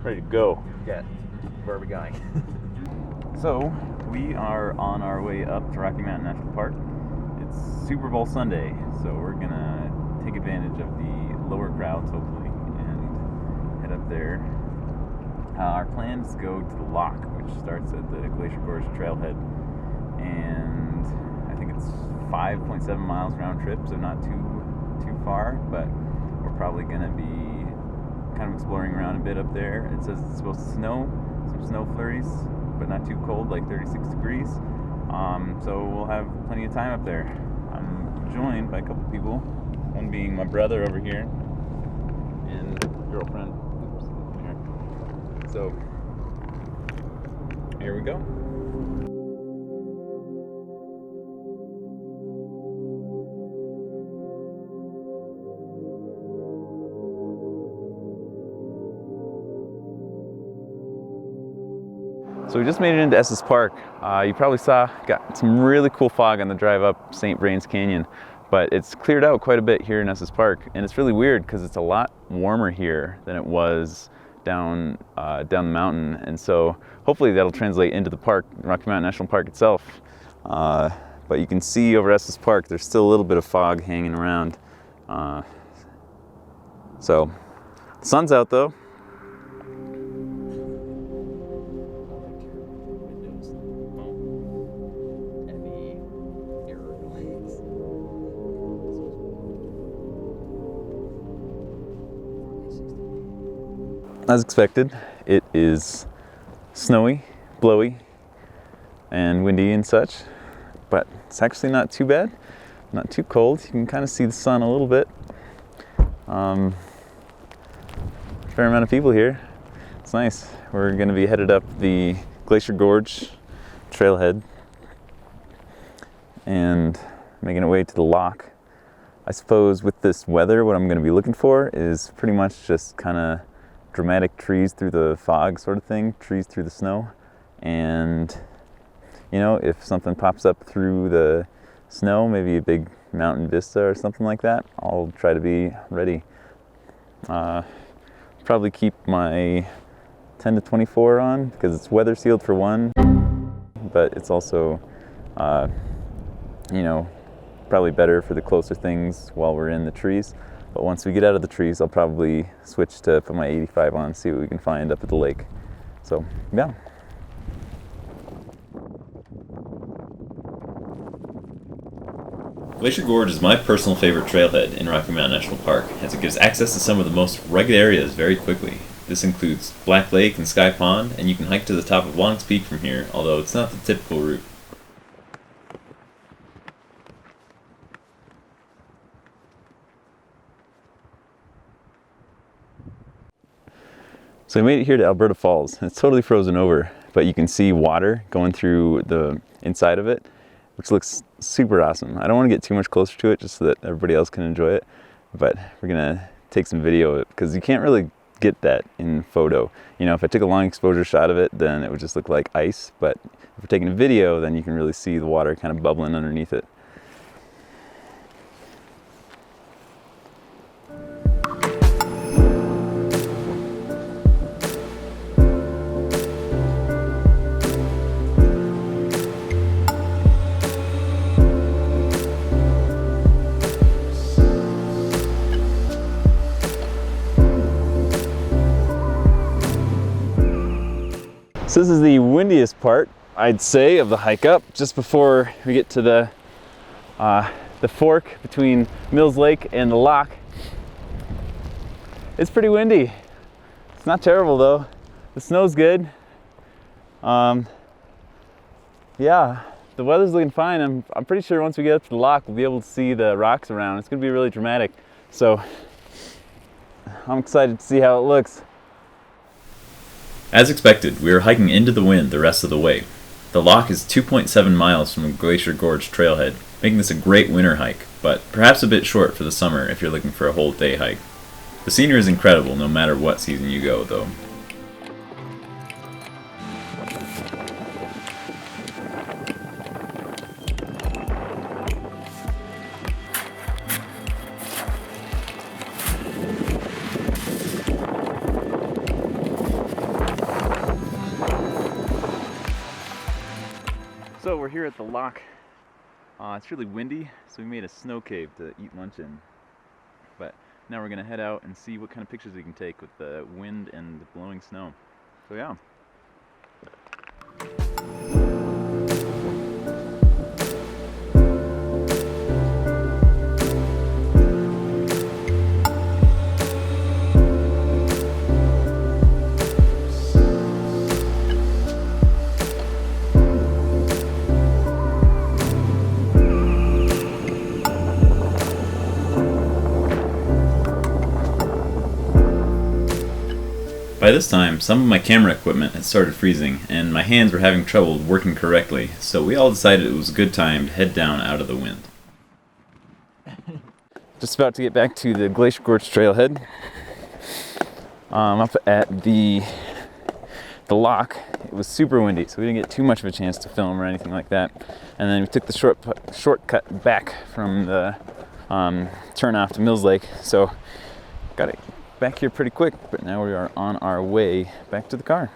ready to go. Yeah. Where are we going? So, we are on our way up to Rocky Mountain National Park. It's Super Bowl Sunday, so we're gonna take advantage of the lower crowds, hopefully, and head up there. Our plan is to go to the Loch, which starts at the Glacier Gorge Trailhead, and I think it's 5.7 miles round trip, so not too far, but we're probably gonna be kind of exploring around a bit up there. It says it's supposed to snow, some snow flurries, but not too cold, like 36 degrees. So we'll have plenty of time up there. I'm joined by a couple people, one being my brother over here and girlfriend. Oops, here. So here we go. So we just made it into Estes Park. You probably saw, got some really cool fog on the drive up St. Vrain's Canyon, but it's cleared out quite a bit here in Estes Park, and it's really weird because it's a lot warmer here than it was down the mountain, and so hopefully that'll translate into the park, Rocky Mountain National Park itself. But you can see over Estes Park, there's still a little bit of fog hanging around. So the sun's out though. As expected, it is snowy, blowy, and windy and such, but it's actually not too bad, not too cold. You can kind of see the sun a little bit. Fair amount of people here. It's nice. We're going to be headed up the Glacier Gorge trailhead and making our way to the Loch. I suppose with this weather, what I'm going to be looking for is pretty much just kind of dramatic trees through the fog sort of thing, trees through the snow, and you know, if something pops up through the snow, maybe a big mountain vista or something like that, I'll try to be ready. Probably keep my 10 to 24 on because it's weather sealed for one, but it's also you know, probably better for the closer things while we're in the trees. But once we get out of the trees, I'll probably switch to put my 85 on, see what we can find up at the lake. So, yeah. Glacier Gorge is my personal favorite trailhead in Rocky Mountain National Park, as it gives access to some of the most rugged areas very quickly. This includes Black Lake and Sky Pond, and you can hike to the top of Long's Peak from here, although it's not the typical route. So we made it here to Alberta Falls. It's totally frozen over, but you can see water going through the inside of it, which looks super awesome. I don't want to get too much closer to it just so that everybody else can enjoy it, but we're gonna take some video of it because you can't really get that in photo. You know, if I took a long exposure shot of it, then it would just look like ice, but if we're taking a video, then you can really see the water kind of bubbling underneath it. So this is the windiest part, I'd say, of the hike up, just before we get to the fork between Mills Lake and the Loch. It's pretty windy. It's not terrible though. The snow's good. Yeah, the weather's looking fine. I'm pretty sure once we get up to the Loch, we'll be able to see the rocks around. It's gonna be really dramatic. So I'm excited to see how it looks. As expected, we are hiking into the wind the rest of the way. The Loch is 2.7 miles from the Glacier Gorge trailhead, making this a great winter hike, but perhaps a bit short for the summer if you're looking for a whole day hike. The scenery is incredible no matter what season you go, though. we're here at the Loch. It's really windy, so we made a snow cave to eat lunch in. But now we're gonna head out and see what kind of pictures we can take with the wind and the blowing snow. So yeah. By this time, some of my camera equipment had started freezing, and my hands were having trouble working correctly, so we all decided it was a good time to head down out of the wind. Just about to get back to the Glacier Gorge trailhead. Up at the Loch, it was super windy, so we didn't get too much of a chance to film or anything like that. And then we took the shortcut back from the turn off to Mills Lake, so got it back here pretty quick, but now we are on our way back to the car.